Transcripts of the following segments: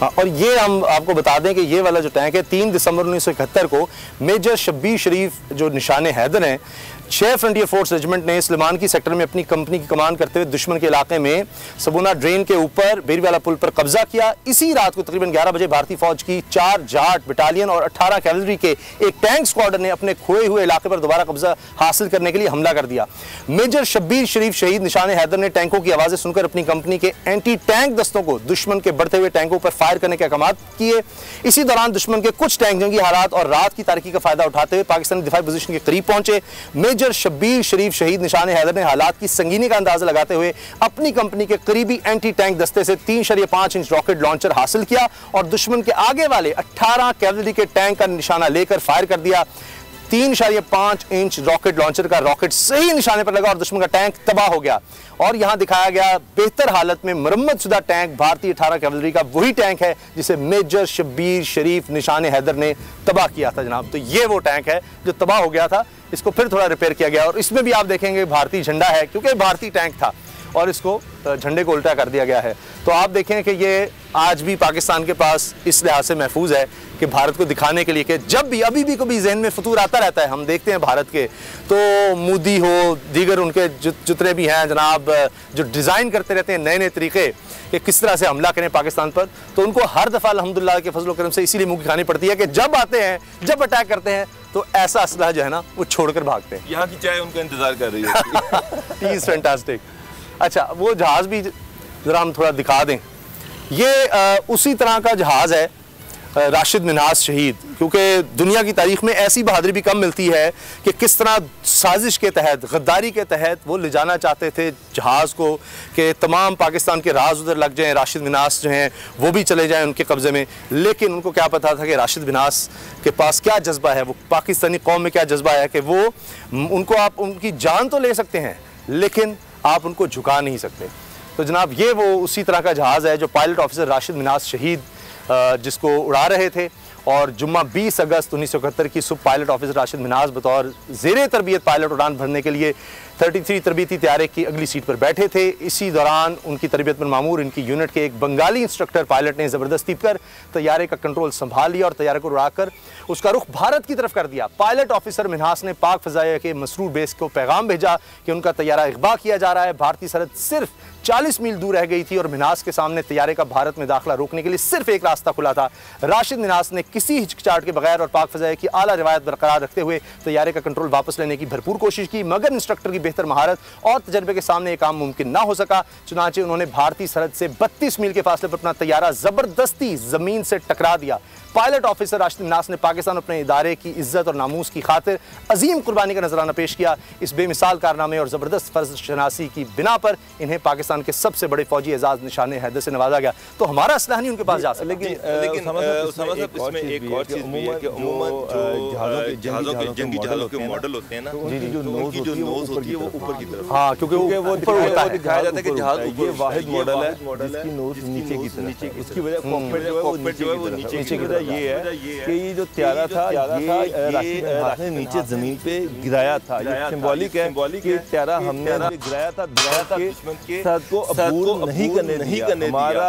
हाँ, और ये हम आपको बता दें कि ये वाला जो टैंक है 3 दिसंबर 1971 को मेजर शब्बीर शरीफ जो निशाने हैदर हैं 6 फ्रंटियर फोर्स रेजिमेंट ने स्लेमान की सेक्टर में अपनी कंपनी की कमान करते हुए दुश्मन के इलाके में सबूना ड्रेन के ऊपर बेरीवाला पुल पर कब्जा किया। इसी रात को तकरीबन 11 बजे भारतीय फौज की 4 जाट बटालियन और 18 कैवलरी के एक टैंक स्क्वाड्रन ने अपने खोए हुए इलाके पर दोबारा कब्जा हासिल करने के लिए हमला कर दिया। मेजर शब्बीर शरीफ शहीद निशाने हैदर ने टैंकों की आवाजें सुनकर अपनी कंपनी के एंटी टैंक दस्तों को दुश्मन के बढ़ते हुए टैंकों पर फायर करने के अहकाम किए। इसी दौरान दुश्मन के कुछ टैंक जंगी हालात और रात की तारीकी का फायदा उठाते हुए पाकिस्तानी दिफाई पोजीशन के करीब पहुंचे। मेजर शब्बीर शरीफ शहीद निशाने हैदर ने हालात की संगीनी का अंदाजा लगाते हुए अपनी कंपनी के करीबी एंटी टैंक दस्ते से 3.5 इंच रॉकेट लॉन्चर हासिल किया और दुश्मन के आगे वाले 18 कैवलरी के टैंक का निशाना लेकर फायर कर दिया। 3.5 इंच रॉकेट लॉन्चर का रॉकेट सही निशाने पर लगा और दुश्मन का टैंक तबाह हो गया। और यहां दिखाया गया बेहतर हालत में मरम्मत शुदा टैंक भारतीय 18 कैवलरी का वही टैंक है जिसे मेजर शब्बीर शरीफ निशाने हैदर ने तबाह किया था जनाब। तो ये वो टैंक है जो तबाह हो गया था, इसको फिर थोड़ा रिपेयर किया गया और इसमें भी आप देखेंगे भारतीय झंडा है क्योंकि भारतीय टैंक था और इसको झंडे को उल्टा कर दिया गया है। तो आप देखें कि ये आज भी पाकिस्तान के पास इस लिहाज से महफूज है कि भारत को दिखाने के लिए कि जब भी अभी भी कभी जहन में फतूर आता रहता है, हम देखते हैं भारत के तो मोदी हो दीगर उनके जितने भी हैं जनाब जो डिज़ाइन करते रहते हैं नए नए तरीके कि किस तरह से हमला करें पाकिस्तान पर, तो उनको हर दफ़ा अल्हम्दुलिल्लाह के फजल करम से इसीलिए मुँह खानी पड़ती है कि जब आते हैं जब अटैक करते हैं तो ऐसा असलहा जो है ना वो छोड़कर भागते हैं। यहाँ की चाय उनका इंतजार कर रही है। Is fantastic. अच्छा, वो जहाज़ भी ज़रा हम थोड़ा दिखा दें। ये उसी तरह का जहाज़ है राशिद मिन्हाज शहीद, क्योंकि दुनिया की तारीख में ऐसी बहादुरी भी कम मिलती है कि किस तरह साजिश के तहत गद्दारी के तहत वो ले जाना चाहते थे जहाज़ को कि तमाम पाकिस्तान के राज उधर लग जाएं, राशिद मिन्हाज जो हैं वो भी चले जाएं उनके कब्ज़े में। लेकिन उनको क्या पता था कि राशिद मिन्हाज के पास क्या जज्बा है, वो पाकिस्तानी कौम में क्या जज्बा है कि वो उनको आप उनकी जान तो ले सकते हैं लेकिन आप उनको झुका नहीं सकते। तो जनाब ये वो उसी तरह का जहाज़ है जो पायलट ऑफिसर राशिद मिन्हाज शहीद जिसको उड़ा रहे थे और जुम्मा 20 अगस्त 1971 की सुबह पायलट ऑफिसर राशिद मिन्हाज बतौर ज़ेरे तरबियत पायलट उड़ान भरने के लिए 33 तरबियती तैयारे की अगली सीट पर बैठे थे। इसी दौरान उनकी तरबियत पर मामूर इनकी यूनिट के एक बंगाली इंस्ट्रक्टर पायलट ने ज़बरदस्ती कर तैयारे का कंट्रोल संभाल लिया और तैयारे को उड़ाकर उसका रुख भारत की तरफ कर दिया। पायलट ऑफिसर मिन्हाज ने पाक फ़ज़ाइया के मसरूर बेस को पैगाम भेजा कि उनका तैयारा इग़वा किया जा रहा है। भारतीय सरहद सिर्फ 40 मील दूर रह गई थी और मिन्हाज के सामने तैयारे का भारत में दाखिला रोकने के लिए सिर्फ एक रास्ता खुला था। राशिद मिन्हाज ने किसी हिचकिचाहट के बगैर और पाक फ़ज़ाइया की आला रिवायत बरकरार रखते हुए तैयारे का कंट्रोल वापस लेने की भरपूर कोशिश की, मगर इंस्ट्रक्टर की बेहतर महारत और तजर्बे के सामने ये काम मुमकिन ना हो सका। चुनांचे उन्होंने भारतीय सरहद से 32 मील के फासले पर अपना तैयारा ज़बरदस्ती ज़मीन से टकरा दिया। पायलट ऑफिसर राशिद मिन्हाज ने पाकिस्तान अपने इदारे की इज्जत और नामूस की खातिर अजीम कुर्बानी का नजराना पेश किया। इस बेमिसाल कारनामे और ज़बरदस्त फ़र्ज शनासी की बिना पर इन्हें पाकिस्तान के सबसे बड़े फौजी एजाज निशाने हैदर से नवाजा गया। तो हमारा असलहा नहीं उनके पास जा सकता। लेकिन इसमें एक और चीज़ भी है कि जहाज़ों के जंगी जहाज़ों के मॉडल होते हैं ना, उनकी जो नोज होती है वो ऊपर की तरफ। हाँ, क्योंकि वो दिखाया जाता है कि जहाज़ ये वाहिद मॉडल है जिसकी नोज नीचे की तरफ, उसकी वजह कॉकपिट जो है वो नीचे की तरफ। ये है कि ये जो त्यारा था ये राशिद मिन्हाज ने नीचे जमीन पे गिराया था। ये सिंबॉलिक है कि त्यारा हमने गिराया था दुश्मन के साथ को अबूर नहीं करने दिया।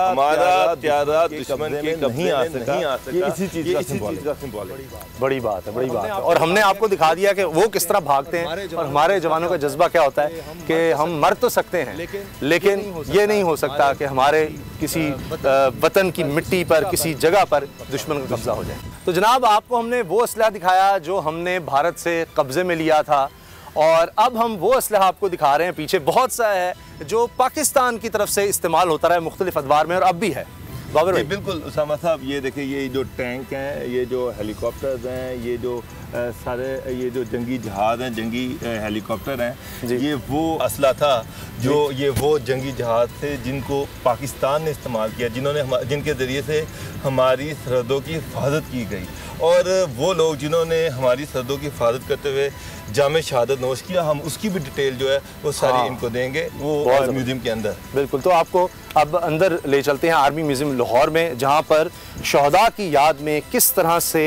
हमारा त्यारा दुश्मन के नहीं आ सका। ये इसी चीज का सिंबॉल है। बड़ी बात है, बड़ी बात है। और हमने आपको दिखा दिया कि वो किस तरह भागते हैं और हमारे जवानों का जज्बा क्या होता है कि हम मर तो सकते हैं लेकिन ये नहीं हो सकता कि हमारे किसी वतन की मिट्टी पर किसी जगह पर दुश्मन का कब्जा हो जाए। तो जनाब आपको हमने वो असलहा दिखाया जो हमने भारत से कब्जे में लिया था और अब हम वो असलहा आपको दिखा रहे हैं। पीछे बहुत सा है जो पाकिस्तान की तरफ से इस्तेमाल होता रहा है मुख्तलिफ अदवार में और अब भी है। बाबर भाई बिल्कुल उसामा साहब, ये देखिए ये जो टैंक हैं, ये जो हेलीकॉप्टर्स हैं, ये जो सारे ये जो जंगी जहाज़ हैं, जंगी हेलीकॉप्टर हैं, ये वो असला था जो ये वो जंगी जहाज़ थे जिनको पाकिस्तान ने इस्तेमाल किया, जिनके ज़रिए से हमारी सरहदों की हिफाजत की गई और वो लोग जिन्होंने हमारी सरहदों की हिफाजत करते हुए जामे शहादत नोश किया, हम उसकी भी डिटेल जो है वो सारी इनको देंगे वो म्यूज़ियम के अंदर। बिल्कुल, तो आपको अब अंदर ले चलते हैं आर्मी म्यूज़ियम लाहौर में, जहाँ पर शहदा की याद में किस तरह से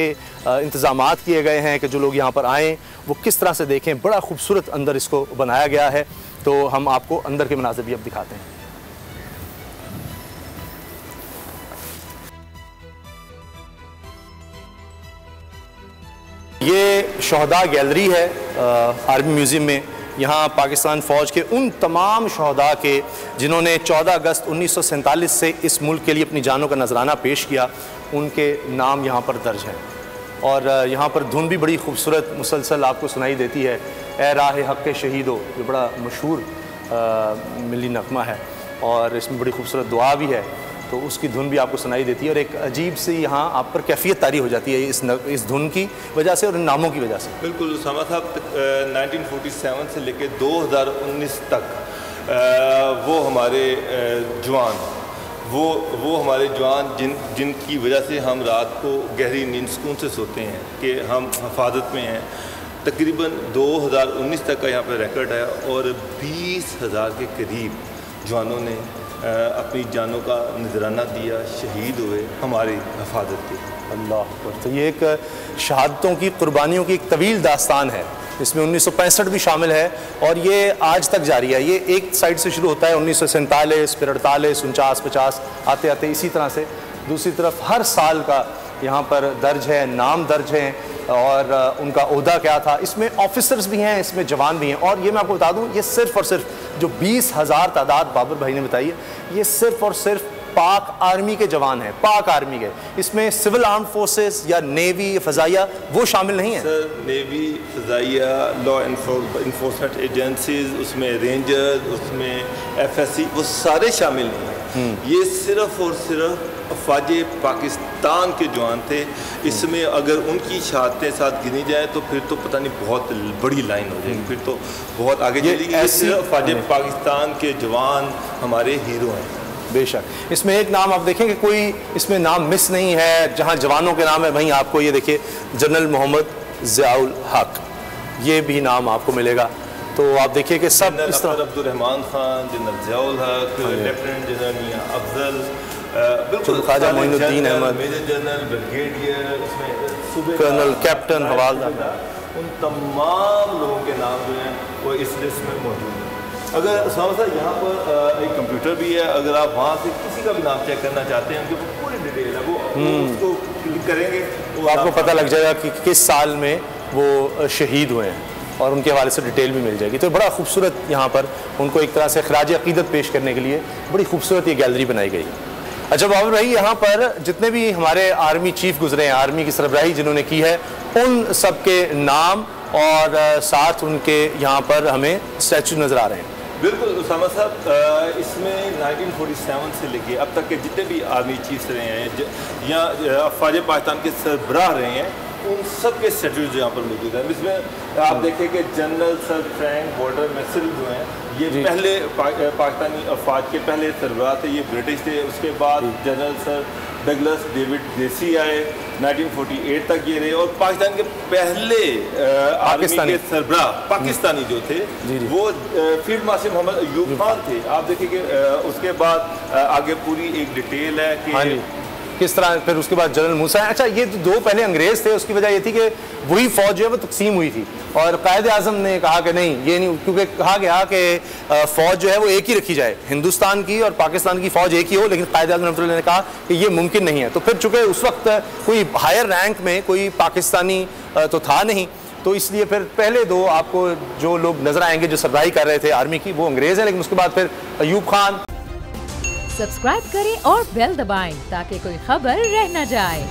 इंतज़ामात किए गए हैं कि जो लोग यहाँ पर आएँ वो किस तरह से देखें। बड़ा खूबसूरत अंदर इसको बनाया गया है। तो हम आपको अंदर के मनाज़िर भी अब दिखाते हैं। ये शहदा गैलरी है आर्मी म्यूज़ियम में। यहाँ पाकिस्तान फ़ौज के उन तमाम शहदा के जिन्होंने 14 अगस्त 1947 से इस मुल्क के लिए अपनी जानों का नजराना पेश किया, उनके नाम यहाँ पर दर्ज हैं। और यहाँ पर धुन भी बड़ी खूबसूरत मुसलसल आपको सुनाई देती है, ए राह हक़ शहीदो, जो बड़ा मशहूर मिली नगमा है और इसमें बड़ी खूबसूरत दुआ भी है, तो उसकी धुन भी आपको सुनाई देती है। और एक अजीब सी यहाँ आप पर कैफियत तारी हो जाती है इस धुन की वजह से और इन नामों की वजह से। बिल्कुल उसामा साहब, 1947 से लेकर 2019 तक वो हमारे जवान वो हमारे जवान जिनकी वजह से हम रात को गहरी नींद सुकून से सोते हैं कि हम हिफाजत में हैं, तकरीबन 2019 तक का यहाँ पर रिकॉर्ड है और 20,000 के करीब जवानों ने अपनी जानों का नजराना दिया, शहीद हुए हमारी हिफाजत के। अल्लाह अकबर। तो ये एक शहादतों की, कुर्बानियों की एक तवील दास्तान है, इसमें 1965 भी शामिल है और ये आज तक जारी है। ये एक साइड से शुरू होता है 1947, फिर 48, 49, 50 आते आते इसी तरह से दूसरी तरफ हर साल का यहाँ पर दर्ज है, नाम दर्ज हैं और उनका ओहदा क्या था। इसमें ऑफिसर्स भी हैं, इसमें जवान भी हैं। और ये मैं आपको बता दूँ, ये सिर्फ़ और सिर्फ जो 20,000 तादाद बाबर भाई ने बताई है, ये सिर्फ़ और सिर्फ पाक आर्मी के जवान हैं, पाक आर्मी के। इसमें सिविल आर्म फोर्सेस या नेवी, फ़ज़ाइया वो शामिल नहीं है सर। नेवी, फ़ज़ाइया, लॉ इन्फोर्समेंट एजेंसीज, उसमें रेंजर, उसमें FSC, वो सारे शामिल नहीं हैं। ये सिर्फ़ और सिर्फ फ़ौज पाकिस्तान के जवान थे। इसमें अगर उनकी शहादतें साथ गिनी जाए तो फिर तो पता नहीं बहुत बड़ी लाइन हो जाएगी, फिर तो बहुत आगे चलेगी। सिर्फ फ़ौज पाकिस्तान के जवान हमारे हीरो हैं। बेशक इसमें एक नाम आप देखें कि कोई इसमें नाम मिस नहीं है, जहां जवानों के नाम है वहीं आपको ये देखिए जनरल मोहम्मद ज़ियाउल हक, ये भी नाम आपको मिलेगा। तो आप देखिए कि सब इस तरह अब्दुर्रहमान खान, जनरल ज़ियाउल हक, लेफ्टिनेंट जनरल मियां अफजल, बिल्कुल Khwaja Moinuddin Ahmed, major general, brigadier, उसमें कर्नल, कैप्टन, हवालदार, उन तमाम लोगों के नाम जो हैं वो इस लिस्ट में मौजूद हैं। अगर उसामा साहब यहाँ पर एक कंप्यूटर भी है, अगर आप वहाँ से किसी का भी नाम चेक करना चाहते हैं, उनकी पूरी डिटेल है, वो उसको क्लिक करेंगे तो आपको पता लग जाएगा कि किस साल में वो शहीद हुए हैं और उनके हवाले से डिटेल भी मिल जाएगी। तो बड़ा खूबसूरत यहाँ पर उनको एक तरह से खराज अकीदत पेश करने के लिए बड़ी खूबसूरत ये गैलरी बनाई गई। अच्छा बाबर भाई, यहाँ पर जितने भी हमारे आर्मी चीफ गुजरे हैं, आर्मी की सरबराही जिन्होंने की है, उन सब के नाम और साथ उनके यहाँ पर हमें स्टैचू नज़र आ रहे हैं। बिल्कुल उसामा साहब, इसमें 1947 से लेके अब तक के जितने भी आर्मी चीफ्स रहे हैं या फ़ौज पाकिस्तान के सरबराह रहे हैं, उन सब के स्टैट्यूज यहाँ पर मौजूद हैं। इसमें आप देखें कि जनरल सर फ्रैंक वॉल्टर मैसेल जो हैं, ये पहले पाकिस्तानी फ़ौज के पहले सरबराह थे, ये ब्रिटिश थे। उसके बाद general sir Douglas David Gracey आए, 1948 तक ये रहे और पाकिस्तान के पहले आर्मी के सरबराह पाकिस्तानी जो थे वो फील्ड मार्शल मोहम्मद अयूब खान थे। आप देखिए कि उसके बाद आगे पूरी एक डिटेल है कि किस तरह फिर उसके बाद जनरल मूसा है। अच्छा, ये दो पहले अंग्रेज थे, उसकी वजह ये थी कि वही फौज जो है वो तकसीम हुई थी और कायदे आज़म ने कहा कि नहीं, ये नहीं, क्योंकि कहा गया कि फौज जो है वो एक ही रखी जाए, हिंदुस्तान की और पाकिस्तान की फौज एक ही हो, लेकिन कायदे आज़म ने कहा कि ये मुमकिन नहीं है। तो फिर चूंकि उस वक्त कोई हायर रैंक में कोई पाकिस्तानी तो था नहीं, तो इसलिए फिर पहले दो आपको जो लोग नजर आएंगे जो सरबराही कर रहे थे आर्मी की, वो अंग्रेज है, लेकिन उसके बाद फिर अयूब खान। सब्सक्राइब करें और बेल दबाएं ताकि कोई खबर रह न जाए।